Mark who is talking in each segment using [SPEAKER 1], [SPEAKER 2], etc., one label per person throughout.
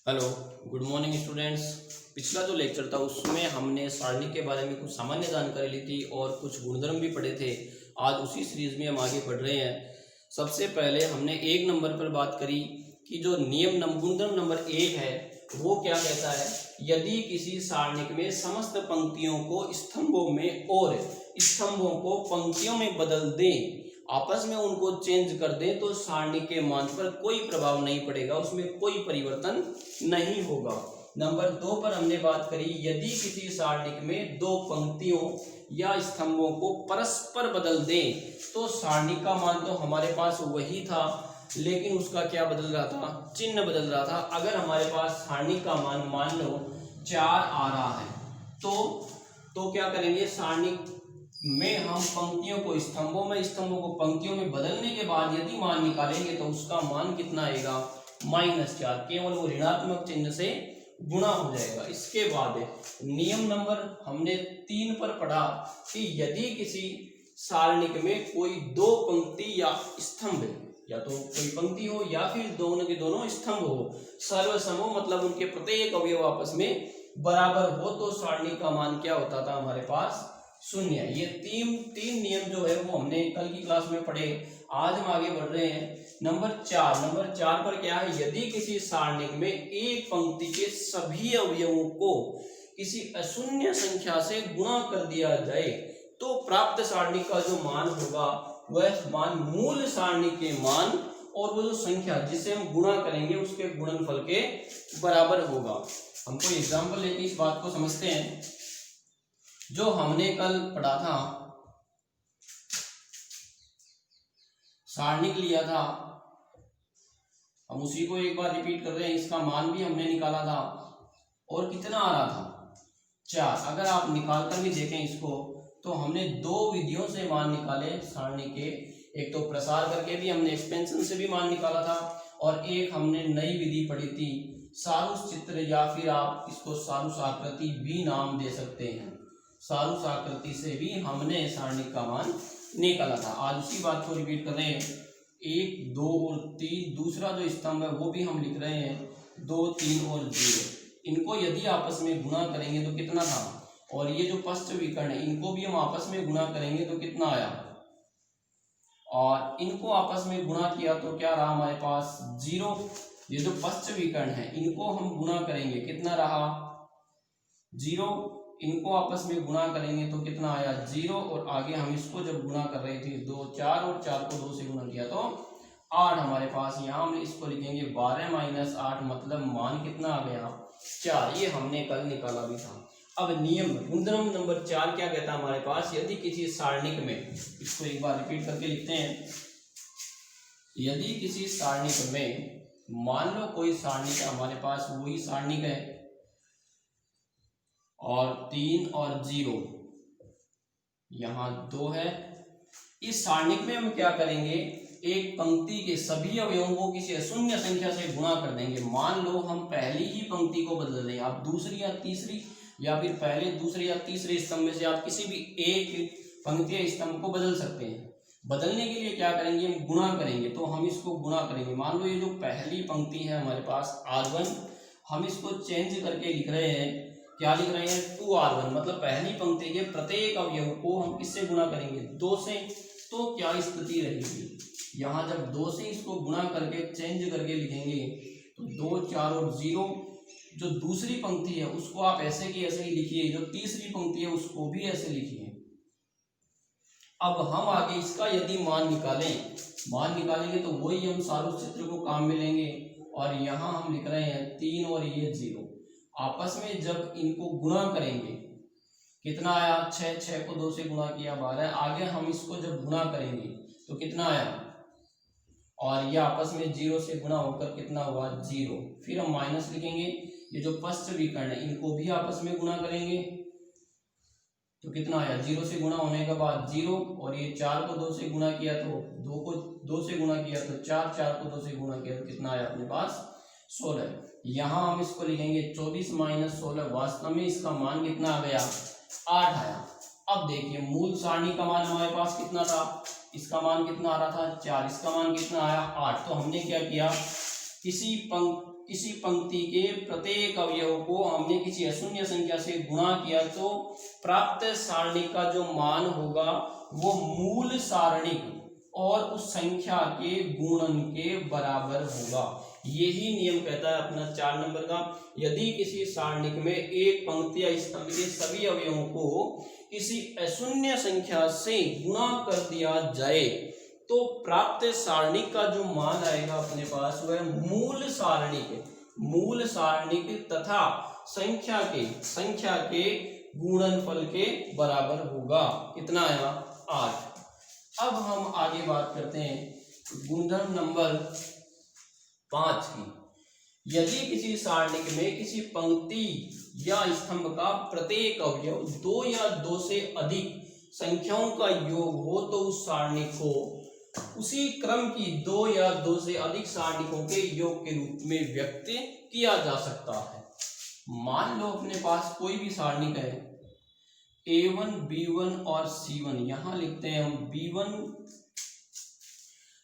[SPEAKER 1] Hello, good morning students. पिछला जो lecture था उसमें हमने सारणी के बारे में कुछ सामान्य जानकारी ली थी और कुछ गुणधर्म भी पढ़े थे। आज उसी सीरीज में हम आगे बढ़ रहे हैं। सबसे पहले हमने एक नंबर पर बात करी कि जो गुणधर्म नंबर 1 है वो क्या कहता है, यदि किसी सारणिक में समस्त पंक्तियों को स्तंभों में और स्तंभों को पंक्तियों में बदल दें, आपस में उनको चेंज कर दें तो सारणी के मान पर कोई प्रभाव नहीं पड़ेगा, उसमें कोई परिवर्तन नहीं होगा। नंबर 2 पर हमने बात करी, यदि किसी सारणिक में दो पंक्तियों या स्तंभों को परस्पर बदल दें तो सारणी का मान तो हमारे पास वही था, लेकिन उसका क्या बदल रहा था, चिन्ह बदल रहा था। अगर हमारे पास सारणी का मान लो 4 आ रहा है तो क्या करेंगे, सारणी में हम पंक्तियों को स्तंभों में, स्तंभों को पंक्तियों में बदलने के बाद यदि मान निकालेंगे तो उसका मान कितना आएगा, -4। केवल वो ऋणात्मक चिन्ह से गुणा हो जाएगा। इसके बाद नियम नंबर हमने 3 पर पढ़ा कि यदि किसी सारणिक में कोई दो पंक्ति या स्तंभ, या तो कोई पंक्ति हो या फिर दोनों के दोनों स्तंभ हो, सर्वसम हो, मतलब उनके प्रत्येक अवयव आपस में बराबर हो, तो सारणी का मान क्या होता था हमारे पास, 0। ये तीन नियम जो है वो हमने कल की क्लास में पढ़े। आज हम आगे बढ़ रहे हैं। नंबर 4 पर क्या है, यदि किसी सारणिक में एक पंक्ति के सभी अवयवों को किसी अशून्य संख्या से गुणा कर दिया जाए तो प्राप्त सारणी का जो मान होगा वह मान मूल सारणी के मान और वो जो संख्या जिसे हम गुणा करेंगे उसके गुणनफल के बराबर होगा। हम कोई एग्जाम्पल लेके इस बात को समझते हैं। जो हमने कल पढ़ा था, सारणिक लिया था, हम उसी को एक बार रिपीट कर रहे हैं। इसका मान भी हमने निकाला था और कितना आ रहा था, 4। अगर आप निकाल कर भी देखें इसको तो हमने दो विधियों से मान निकाले सारणी के। एक तो प्रसार करके भी हमने, एक्सपेंशन से भी मान निकाला था, और एक हमने नई विधि पढ़ी थी सारूस चित्र, या फिर आप इसको सारूस आकृति भी नाम दे सकते हैं। सारूस आकृति से भी हमने सारणी का मान निकाला था। आज उसी बात को रिपीट कर रहे हैं। 1, 2 और 3, दूसरा जो स्तंभ है वो भी हम लिख रहे हैं 2, 3 और 0। इनको यदि आपस में गुणा करेंगे तो कितना था, और ये जो पश्च विकर्ण है इनको भी हम आपस में गुणा करेंगे तो कितना आया, और इनको आपस में गुणा किया तो क्या रहा हमारे पास, 0। ये जो पश्च विकर्ण है इनको हम गुणा करेंगे, कितना रहा, 0। इनको आपस में गुणा करेंगे तो कितना आया, 0। और आगे हम इसको जब गुणा कर रहे थे 2, 4 और 4 को 2 से गुणा किया तो 8 हमारे पास। यहाँ हम इसको लिखेंगे 12 - 8, मतलब मान कितना आ गया, 4। ये हमने कल निकाला भी था। अब नियम गुणधर्म नंबर 4 क्या कहता है हमारे पास, यदि किसी सारणिक में, इसको एक बार रिपीट करके लिखते हैं, यदि किसी सारणिक में, मान लो कोई सारणिक है हमारे पास, वही सारणिक है, और 3 और 0 यहाँ 2 है। इस सारणिक में हम क्या करेंगे, एक पंक्ति के सभी अवयवों को किसी अशून्य संख्या से गुणा कर देंगे। मान लो हम पहली ही पंक्ति को बदल दें, आप दूसरी या तीसरी, या फिर पहले, दूसरे या तीसरे स्तंभ में से आप किसी भी एक पंक्ति या स्तंभ को बदल सकते हैं। बदलने के लिए क्या करेंगे, हम गुणा करेंगे। तो हम इसको गुणा करेंगे। मान लो ये जो पहली पंक्ति है हमारे पास R1, हम इसको चेंज करके लिख रहे हैं, क्या लिख रहे हैं, 2R1, मतलब पहली पंक्ति के प्रत्येक अवयव को हम किससे गुणा करेंगे, 2 से। तो क्या स्थिति रहेगी, यहाँ जब 2 से इसको गुणा करके चेंज करके लिखेंगे तो 2, 4 और 0, जो दूसरी पंक्ति है उसको आप ऐसे की ऐसे ही लिखिए, जो तीसरी पंक्ति है उसको भी ऐसे लिखिए। अब हम आगे इसका यदि मान निकालेंगे तो वही हम सारूस चित्र को काम में लेंगे, और यहाँ हम लिख रहे हैं 3 और ये 0। आपस में जब इनको गुणा करेंगे कितना आया, 6 को 2 से गुणा किया 12। आगे हम इसको जब गुणा करेंगे तो कितना आया, और ये आपस में 0 से गुणा होकर कितना हुआ, 0। फिर हम माइनस लिखेंगे। ये जो पश्च विकर्ण है इनको भी आपस में गुणा करेंगे तो कितना आया, 0 से गुणा होने के बाद 0, और ये 4 को 2 से गुणा किया तो 2 को 2 से गुणा किया तो 4, 4 को 2 से गुणा किया तो कितना आया अपने पास, 16। यहाँ हम इसको लिखेंगे 24 - 16। वास्तव में इसका मान कितना आ गया, 8 आया। अब देखिए मूल सारणी का मान हमारे पास कितना था, इसका मान कितना आ रहा था, 4, इसका मान कितना आया, 8। तो हमने क्या किया, किसी पंक्ति के प्रत्येक अवयव को हमने किसी अशून्य संख्या से गुणा किया तो प्राप्त सारणी का जो मान होगा वो मूल सारणिक और उस संख्या के गुणन के बराबर होगा। यही नियम कहता है अपना 4 नंबर का। यदि किसी सारणिक में एक पंक्ति या स्तंभ के सभी अवयवों को किसी अशून्य संख्या से गुणा कर दिया जाए तो प्राप्त सारणिक का जो मान आएगा अपने पास वह मूल सारणिक तथा संख्या के गुणनफल के बराबर होगा। कितना आया? 8। अब हम आगे बात करते हैं गुणधर्म नंबर 5 की। यदि किसी सारणिक में किसी पंक्ति या स्तंभ का प्रत्येक अवयव 2 या 2 से अधिक संख्याओं का योग हो तो उस सारणी को उसी क्रम की 2 या 2 से अधिक सारणिकों के योग के रूप में व्यक्त किया जा सकता है। मान लो अपने पास कोई भी सारणिक है A1, B1 और C1। यहां लिखते हैं हम B1,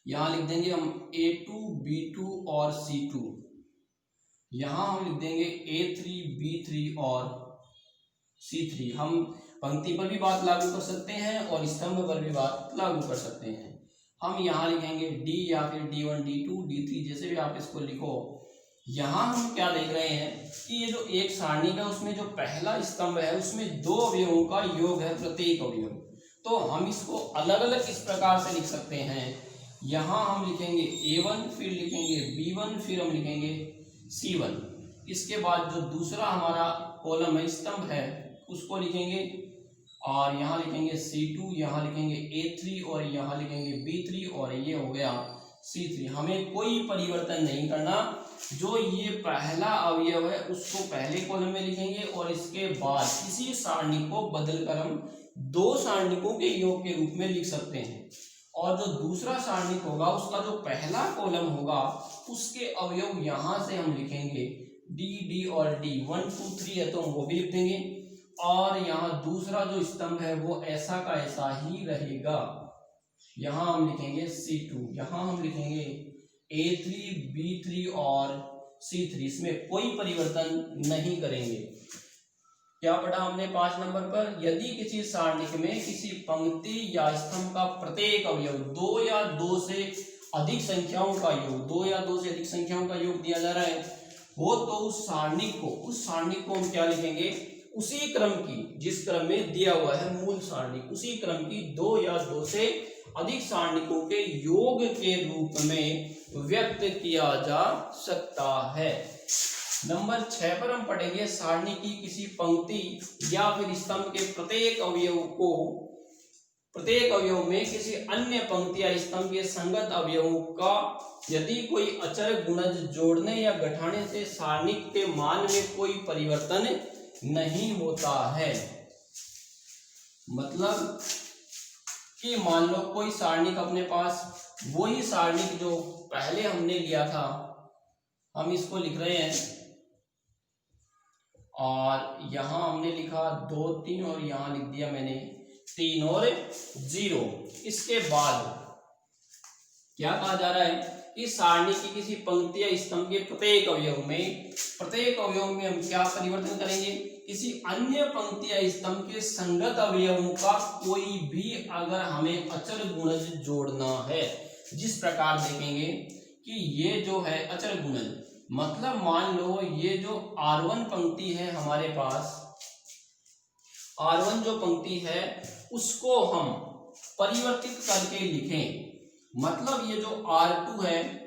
[SPEAKER 1] यहां लिख देंगे हम A2, B2 और C2। यहां हम लिख देंगे A3, B3 और C3। हम पंक्ति पर भी बात लागू कर सकते हैं और स्तंभ पर भी बात लागू कर सकते हैं। हम यहाँ लिखेंगे D या फिर D1, D2, D3, जैसे भी आप इसको लिखो। यहाँ हम क्या देख रहे हैं कि ये जो एक सारणी का उसमें जो पहला स्तंभ है उसमें 2 अवयवों का योग है प्रत्येक अवयव। तो हम इसको अलग अलग इस प्रकार से लिख सकते हैं। यहाँ हम लिखेंगे A1, फिर लिखेंगे B1, फिर हम लिखेंगे C1। इसके बाद जो दूसरा हमारा कॉलम है, स्तंभ है, उसको लिखेंगे और यहाँ लिखेंगे C2, यहाँ लिखेंगे A3 और यहाँ लिखेंगे B3 और ये हो गया C3। हमें कोई परिवर्तन नहीं करना। जो ये पहला अवयव है उसको पहले कॉलम में लिखेंगे और इसके बाद इसी सारणी को बदलकर हम 2 सारणिकों के योग के रूप में लिख सकते हैं। और जो दूसरा सारणिक होगा उसका जो पहला कॉलम होगा उसके अवयव यहाँ से हम लिखेंगे D और D, 1 2 3 है तो हम वो भी लिख देंगे। और यहाँ दूसरा जो स्तंभ है वो ऐसा का ऐसा ही रहेगा। यहाँ हम लिखेंगे C2, यहाँ हम लिखेंगे A3, B3 और C3। इसमें कोई परिवर्तन नहीं करेंगे। क्या पढ़ा हमने 5 नंबर पर? यदि किसी सारणिक में किसी पंक्ति या स्तंभ का प्रत्येक अवयव 2 या 2 से अधिक संख्याओं का योग 2 या 2 से अधिक संख्याओं का योग दिया जा रहा है वो तो उस सारणिक को हम क्या लिखेंगे? उसी क्रम की, जिस क्रम में दिया हुआ है मूल सारणी, उसी क्रम की 2 या 2 से अधिक सारणिकों के योग के रूप में व्यक्त किया जा सकता है। नंबर 6 पर हम पढ़ेंगे सारणी की किसी पंक्ति या फिर स्तंभ के प्रत्येक अवयव में किसी अन्य पंक्ति या स्तंभ के संगत अवयवों का यदि कोई अचर गुणज जोड़ने या घटाने से सारणिक के मान में कोई परिवर्तन नहीं होता है। मतलब कि मान लो कोई सारणिक अपने पास, वही सारणिक जो पहले हमने लिया था हम इसको लिख रहे हैं और यहां हमने लिखा 2 3 और यहां लिख दिया मैंने 3 और 0। इसके बाद क्या कहा जा रहा है कि सारणी की किसी पंक्ति या स्तंभ के प्रत्येक अवयव में हम क्या परिवर्तन करेंगे? किसी अन्य पंक्ति या स्तंभ के संगत अवयवों का कोई भी अगर हमें अचर गुणज जोड़ना है, जिस प्रकार देखेंगे कि ये जो है अचर गुणज, मतलब मान लो ये जो R1 पंक्ति है हमारे पास, R1 जो पंक्ति है उसको हम परिवर्तित करके लिखें। मतलब ये जो R2 है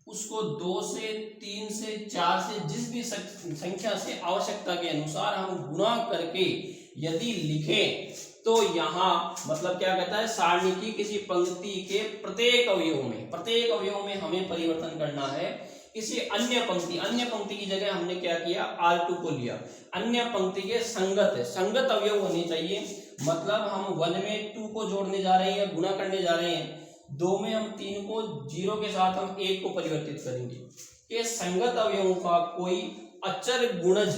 [SPEAKER 1] उसको 2 से 3 से 4 से जिस भी संख्या से आवश्यकता के अनुसार हम गुणा करके यदि लिखें तो यहाँ मतलब क्या कहता है, सारणी की किसी पंक्ति के प्रत्येक अवयव में हमें परिवर्तन करना है। किसी अन्य पंक्ति की जगह हमने क्या किया, R2 को लिया। अन्य पंक्ति के संगत अवयव होने चाहिए। मतलब हम 1 में 2 को जोड़ने जा रहे हैं, गुणा करने जा रहे हैं। 2 में हम 3 को 0 के साथ हम 1 को परिवर्तित करेंगे। ये संगत अवयवों का कोई अचर गुणज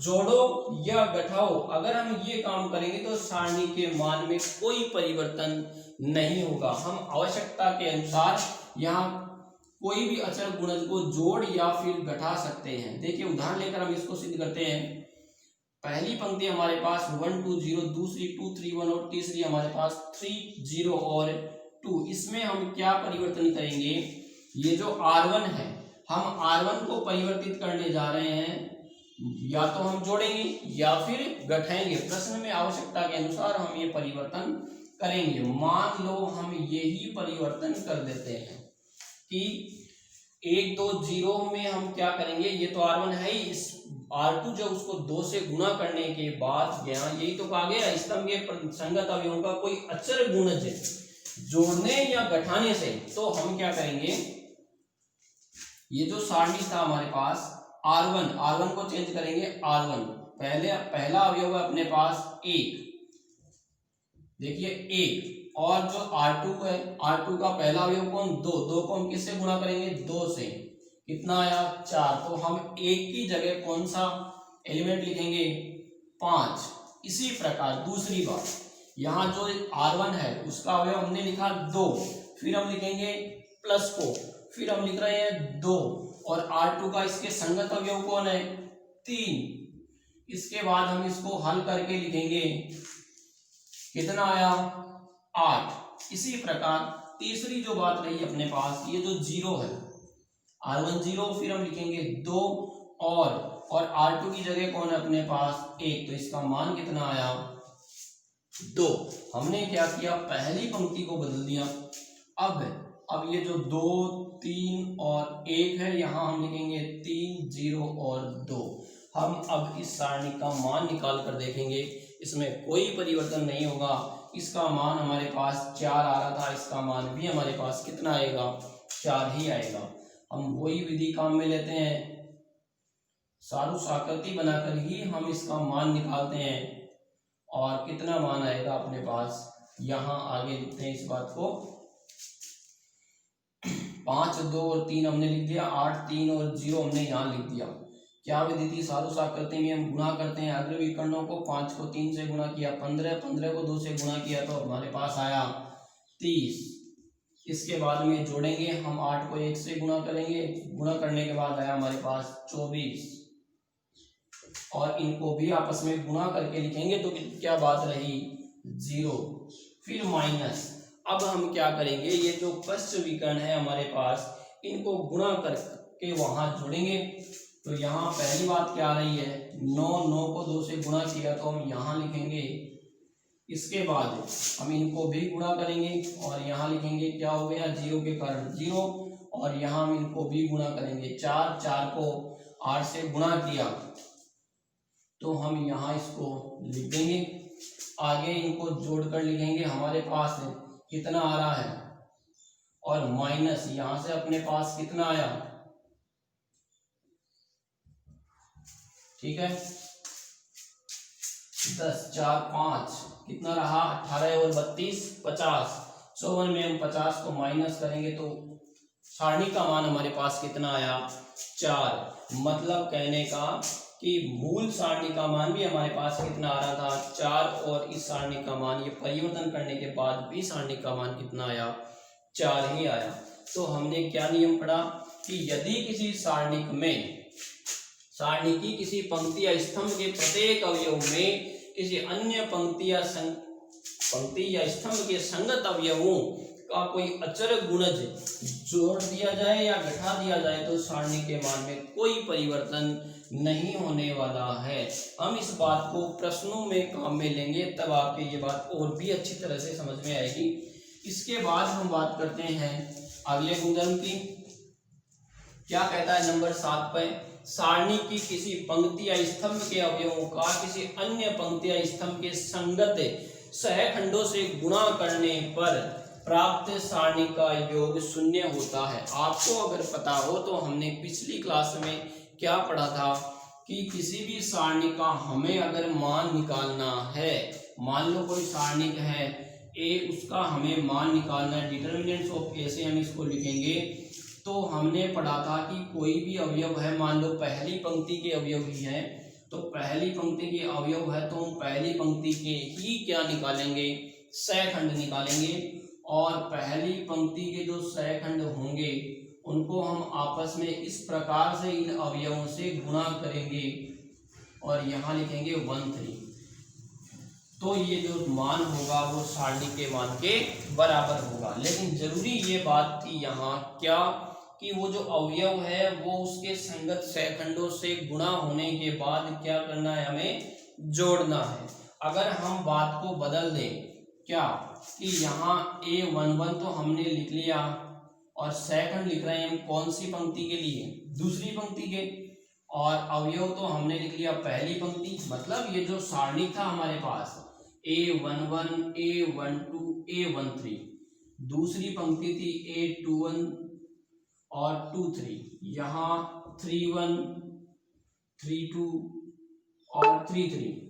[SPEAKER 1] जोड़ो या घटाओ, अगर हम ये काम करेंगे तो सारणी के मान में कोई परिवर्तन नहीं होगा। हम आवश्यकता के अनुसार यहाँ कोई भी अचर गुणज को जोड़ या फिर घटा सकते हैं। देखिए उदाहरण लेकर हम इसको सिद्ध करते हैं। पहली पंक्ति हमारे पास 1 2 0, दूसरी 2 3 1 और तीसरी हमारे पास 3 0 और 2। इसमें हम क्या परिवर्तन करेंगे, ये जो R1 है हम R1 को परिवर्तित करने जा रहे हैं, या तो हम जोड़ेंगे या फिर घटाएंगे। प्रश्न में आवश्यकता के अनुसार हम ये परिवर्तन करेंगे। मान लो हम यही परिवर्तन कर देते हैं कि 1 2 0 में हम क्या करेंगे, ये तो R1 है ही, इस R2 जो उसको 2 से गुणा करने के बाद यहाँ यही तो कहा गया स्तंभ के संगत अवयवों का कोई अचर गुणज जोड़ने या घटाने से, तो हम क्या करेंगे, ये जो सारणी था हमारे पास R1 को चेंज करेंगे R1। पहला अवयव है अपने पास 1, देखिए 1, और जो R2 है, R2 का पहला अवयव कौन, 2 को हम किससे गुणा करेंगे, 2 से, कितना आया 4। तो हम 1 की जगह कौन सा एलिमेंट लिखेंगे, 5। इसी प्रकार दूसरी बात, यहाँ जो R1 है उसका अवयव हमने लिखा 2, फिर हम लिखेंगे प्लस को, फिर हम लिख रहे हैं 2, और R2 का इसके संगत अवयव कौन है, 3। इसके बाद हम इसको हल करके लिखेंगे, कितना आया 8। इसी प्रकार तीसरी जो बात रही अपने पास, ये जो 0 है, R1 0, फिर हम लिखेंगे 2 और R2 की जगह कौन है अपने पास 1, तो इसका मान कितना आया 2। हमने क्या किया, पहली पंक्ति को बदल दिया। अब ये जो 2 3 और 1 है, यहाँ हम लिखेंगे 3 0 और 2। हम अब इस सारणी का मान निकाल कर देखेंगे, इसमें कोई परिवर्तन नहीं होगा। इसका मान हमारे पास 4 आ रहा था, इसका मान भी हमारे पास कितना आएगा, 4 ही आएगा। हम वही विधि काम में लेते हैं, सारूस आकृति बनाकर ही हम इसका मान निकालते हैं, और कितना मान आएगा अपने पास, यहाँ आगे लिखते हैं इस बात को। 5 2 और 3 हमने लिख दिया, 8 3 और 0 हमने यहाँ लिख दिया। क्या विधि थी, सारूस आकृति में हम गुणा करते हैं अग्र विकर्णों को। 5 को 3 से गुणा किया 15 को 2 से गुणा किया तो हमारे पास आया 30। इसके बाद में जोड़ेंगे हम, 8 को 1 से गुणा करेंगे, गुणा करने के बाद आया हमारे पास 24, और इनको भी आपस में गुणा करके लिखेंगे तो क्या बात रही 0, फिर माइनस। अब हम क्या करेंगे, ये जो पश्च विकर्ण है हमारे पास, इनको गुणा करके वहां जोड़ेंगे। तो यहाँ पहली बात क्या आ रही है, 9 को 2 से गुणा किया तो हम यहाँ लिखेंगे। इसके बाद हम इनको भी गुणा करेंगे और यहाँ लिखेंगे, क्या हो गया 0 के कारण 0, और यहाँ हम इनको भी गुणा करेंगे। 4 को 8 से गुणा किया तो हम यहाँ इसको लिख देंगे। आगे इनको जोड़कर लिखेंगे, हमारे पास कितना आ रहा है, और माइनस यहाँ से अपने पास कितना आया, ठीक है 10 4 5 कितना रहा, 18 और 32 50। 54 में हम 50 को माइनस करेंगे तो सारणी का मान हमारे पास कितना आया 4। मतलब कहने का कि मूल सारणी का मान भी हमारे पास कितना आ रहा था 4, और इस सारणी का मान, ये परिवर्तन करने के बाद भी सारणी का मान कितना आया 4 ही आया। तो हमने क्या नियम पढ़ा कि यदि किसी सारणी की किसी पंक्ति या स्तंभ के प्रत्येक अवयव में किसी अन्य पंक्ति या स्तंभ के संगत अवयवों का कोई अचर गुणज जोड़ दिया जाए या घटा दिया जाए तो सारणी के मान में कोई परिवर्तन नहीं होने वाला है। हम इस बात को प्रश्नों में काम में लेंगे, तब आपके ये बात और भी अच्छी तरह से समझ में आएगी। इसके बाद हम बात करते हैं अगले गुणधर्म की। क्या कहता है नंबर 7 पे, सारणी की किसी पंक्ति या स्तंभ के अवयवों का किसी अन्य पंक्ति या स्तंभ के संगत सहखंडों से गुणा करने पर प्राप्त सारणी का योग 0 होता है। आपको अगर पता हो तो हमने पिछली क्लास में क्या पढ़ा था कि किसी भी सारणी का हमें अगर मान निकालना है, मान लो कोई सारणी है ए, उसका हमें मान निकालना है, डिटर्मिनेंट्स ऑफ ए से हम इसको लिखेंगे। तो हमने पढ़ा था कि कोई भी अवयव है, मान लो पहली पंक्ति के अवयव ही है, तो पहली पंक्ति के अवयव है तो हम पहली पंक्ति के ही क्या निकालेंगे, सहखंड निकालेंगे, और पहली पंक्ति के जो सहखंड होंगे उनको हम आपस में इस प्रकार से इन अवयवों से गुणा करेंगे और यहाँ लिखेंगे 1 3। तो ये जो मान होगा वो सारणी के मान के बराबर होगा। लेकिन जरूरी ये बात थी यहाँ क्या कि वो जो अवयव है वो उसके संगत सहखंडों से गुणा होने के बाद क्या करना है, हमें जोड़ना है। अगर हम बात को बदल दें क्या कि यहाँ A11 तो हमने लिख लिया और सेकंड लिख रहे हैं हम कौन सी पंक्ति के लिए, दूसरी पंक्ति के, और अवयव तो हमने लिख लिया पहली पंक्ति। मतलब ये जो सारणी था हमारे पास A11 A12 A13, दूसरी पंक्ति थी A21 और 23, यहाँ 31 32 और 33।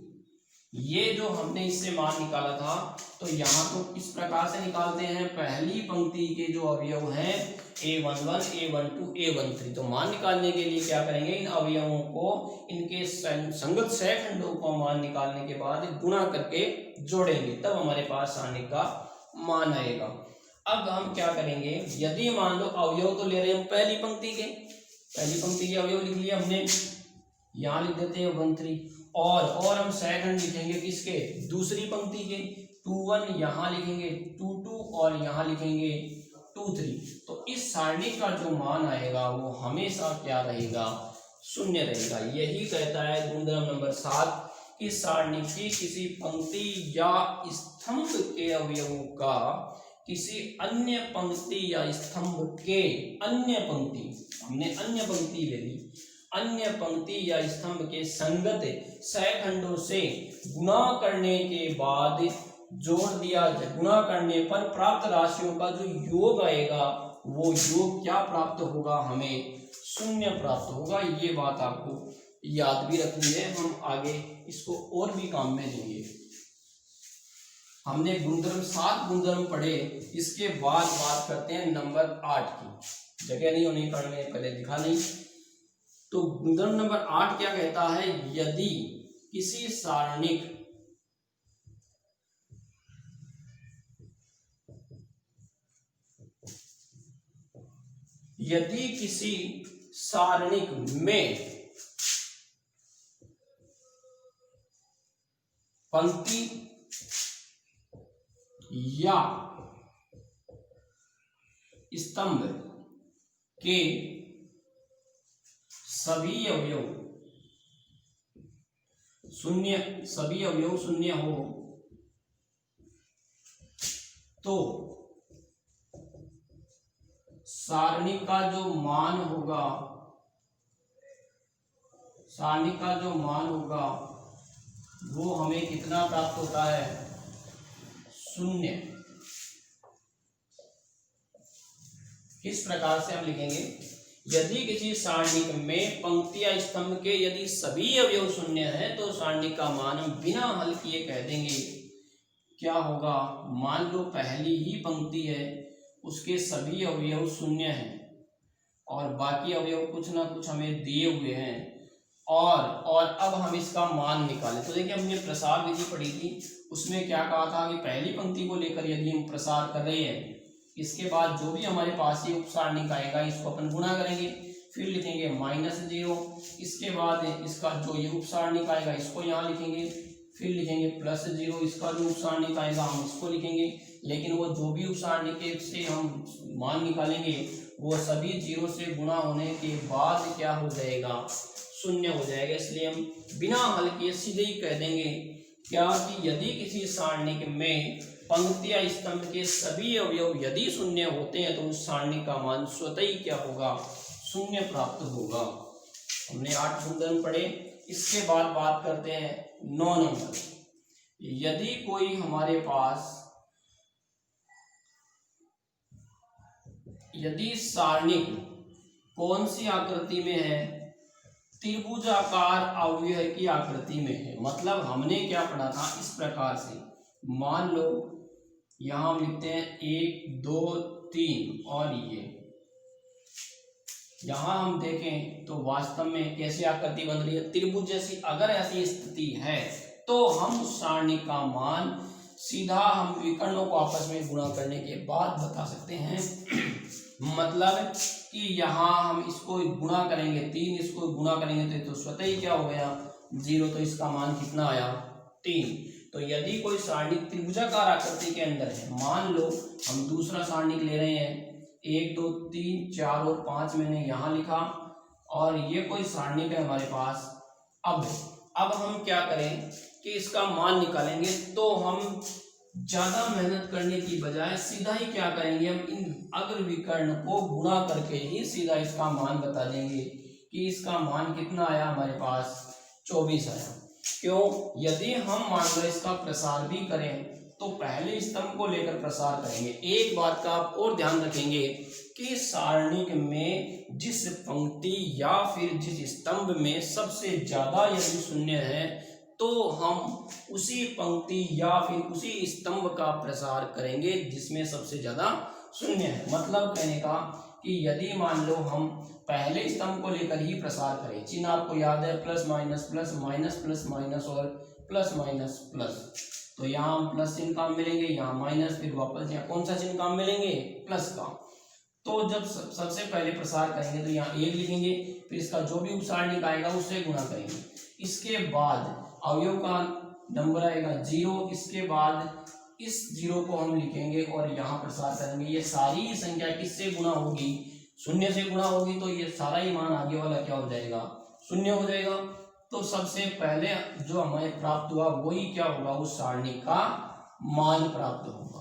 [SPEAKER 1] ये जो हमने इससे मान निकाला था तो यहाँ तो इस प्रकार से निकालते हैं, पहली पंक्ति के जो अवयव हैं A11 A12 A13, तो मान निकालने के लिए क्या करेंगे, इन अवयवों को इनके संगत सहखंडों को मान निकालने के बाद गुणा करके जोड़ेंगे, तब हमारे पास सारणी का मान आएगा। अब हम क्या करेंगे, यदि मान लो अवयव तो ले रहे हैं पहली पंक्ति के अवयव लिख लिया हमने, यहाँ लिख देते हैं 1 3, और हम सेकंड लिखेंगे किसके, दूसरी पंक्ति के 2 1, यहाँ लिखेंगे 2 2 और यहाँ लिखेंगे 2 3। तो इस सारणी का जो मान आएगा वो हमेशा क्या रहेगा, शून्य रहेगा। यही कहता है गुणधर्म नंबर 7 कि सारणी की किसी पंक्ति या स्तंभ के अवयवों का किसी अन्य पंक्ति या स्तंभ के अन्य पंक्ति, हमने अन्य पंक्ति ले ली, अन्य पंक्ति या स्तंभ के संगत सहखंडों से गुणा करने के बाद जोड़ दिया जाए। गुणा करने पर प्राप्त राशियों का जो योग आएगा वो योग क्या प्राप्त होगा, हमें शून्य प्राप्त होगा। ये बात आपको याद भी रखनी है, हम आगे इसको और भी काम में लेंगे। हमने गुणधर्म 7 गुणधर्म पढ़े, इसके बाद बात करते हैं नंबर 8 की। जगह नहीं होने के कारण मैंने पहले लिखा नहीं। तो गुणधर्म नंबर 8 क्या कहता है, यदि किसी सारणिक में पंक्ति या स्तंभ के सभी अवयव शून्य हो तो सारणी का जो मान होगा वो हमें कितना प्राप्त होता है, शून्य। किस प्रकार से हम लिखेंगे, यदि किसी सारणी में पंक्ति या स्तंभ के यदि सभी अवयव शून्य हैं तो सारणी का मान हम बिना हल किए कह देंगे क्या होगा। मान लो पहली ही पंक्ति है, उसके सभी अवयव शून्य हैं और बाकी अवयव कुछ ना कुछ हमें दिए हुए हैं, और अब हम इसका मान निकालें। तो देखिए हमने प्रसार विधि पढ़ी थी, उसमें क्या कहा था कि पहली पंक्ति को लेकर यदि हम प्रसार कर रहे हैं, इसके बाद जो भी हमारे पास ये उपसारणी का आएगा इसको अपन गुणा करेंगे, फिर लिखेंगे -0, इसके बाद इसका जो ये उपसारणी का आएगा इसको यहाँ लिखेंगे, फिर लिखेंगे +0, इसका जो उपसारणी का आएगा हम इसको लिखेंगे। लेकिन वो जो भी उपसारणी के से हम मान निकालेंगे वो सभी 0 से गुणा होने के बाद क्या हो जाएगा, शून्य हो जाएगा। इसलिए हम बिना हल किए सीधे ही कह देंगे क्या कि यदि किसी सारणी में पंक्ति या स्तंभ के सभी अवयव यदि शून्य होते हैं तो उस सारणी का मान स्वतः ही क्या होगा, शून्य प्राप्त होगा। हमने 8 गुणधर्म पढ़े। इसके बाद बात करते हैं 9 नंबर। यदि कोई हमारे पास यदि सारणी कौन सी आकृति में है, त्रिभुजाकार अवयव की आकृति में है। मतलब हमने क्या पढ़ा था, इस प्रकार से मान लो यहां हम लिखते हैं 1 2 3 और ये यहां हम देखें तो वास्तव में कैसी आकृति बन रही है, त्रिभुज जैसी। अगर ऐसी स्थिति है तो हम उस सारणी का मान सीधा हम विकर्णों को आपस में गुणा करने के बाद बता सकते हैं। मतलब कि यहाँ हम इसको गुणा करेंगे 3, इसको गुणा करेंगे तो स्वतः ही क्या हो गया 0, तो इसका मान कितना आया 3। तो यदि कोई सारणिक त्रिभुजाकार आकृति के अंदर है, मान लो हम दूसरा सारणिक ले रहे हैं, 1 2 3 4 और 5 मैंने यहाँ लिखा, और ये कोई सारणिक है हमारे पास। अब हम क्या करें कि इसका मान निकालेंगे, तो हम ज्यादा मेहनत करने की बजाय सीधा ही क्या करेंगे, हम इन अग्र विकर्ण को गुणा करके ही सीधा इसका मान बता देंगे कि इसका मान कितना आया हमारे पास 24 आया। क्यों? यदि हम मान लो इसका प्रसार भी करें तो पहले स्तंभ को लेकर प्रसार करेंगे। एक बात का आप और ध्यान रखेंगे कि सारणिक में जिस पंक्ति या फिर जिस स्तंभ में सबसे ज्यादा यदि शून्य है तो हम उसी पंक्ति या फिर उसी स्तंभ का प्रसार करेंगे जिसमें सबसे ज्यादा शून्य है। मतलब कहने का कि यदि मान लो हम पहले स्तंभ को लेकर ही प्रसार करें, चिन्ह आपको याद है plus minus plus minus plus minus और प्लस माइनस प्लस, तो यहाँ प्लस चिन्ह काम मिलेंगे, यहाँ माइनस, फिर वापस यहाँ कौन सा चिन्ह काम मिलेंगे प्लस का। तो जब सबसे पहले प्रसार करेंगे तो यहाँ 1 लिखेंगे, फिर इसका जो भी सारणिक आएगा उससे गुणा करेंगे, इसके बाद अवयव का नंबर आएगा 0, इसके बाद इस 0 को हम लिखेंगे और यहाँ प्रसार करेंगे। ये सारी संख्या किससे गुणा होगी, शून्य से गुणा होगी, तो ये सारा ही मान आगे वाला क्या हो जाएगा शून्य हो जाएगा। तो सबसे पहले जो हमें प्राप्त हुआ वही क्या होगा, उस सारणी का मान प्राप्त होगा।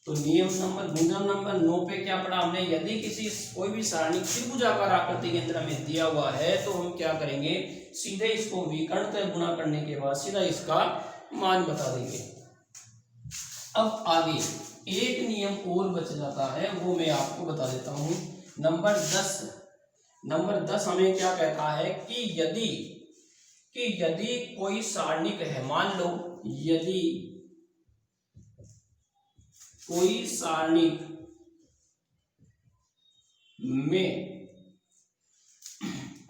[SPEAKER 1] तो नियम नंबर गुणधर्म नंबर 9 पे क्या पढ़ा हमने, यदि किसी कोई भी सारणी त्रिभुजाकार आकृति के अंदर हमें दिया हुआ है तो हम क्या करेंगे, सीधे इसको विकर्ण से गुणा करने के बाद सीधा इसका मान बता देंगे। अब आगे एक नियम और बच जाता है, वो मैं आपको बता देता हूं। नंबर 10 हमें क्या कहता है कि यदि कोई सारणिक है, मान लो यदि कोई सारणिक में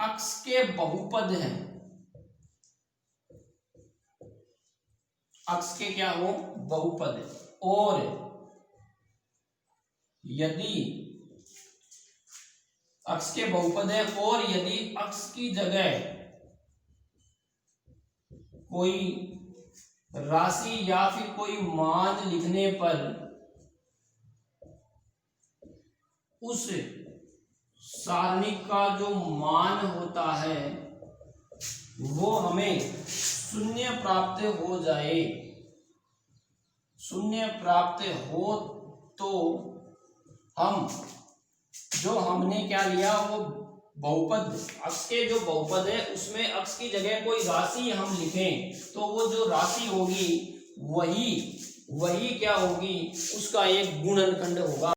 [SPEAKER 1] अक्ष के बहुपद हैं, अक्ष के क्या हो बहुपद, और यदि अक्ष के बहुपद है और यदि अक्ष की जगह कोई राशि या फिर कोई मान लिखने पर उस सारणिक का जो मान होता है वो हमें शून्य प्राप्त हो जाए, शून्य प्राप्त हो तो हम जो हमने क्या लिया वो बहुपद, अक्ष के जो बहुपद है उसमें अक्ष की जगह कोई राशि हम लिखें तो वो जो राशि होगी वही क्या होगी, उसका एक गुणनखंड होगा।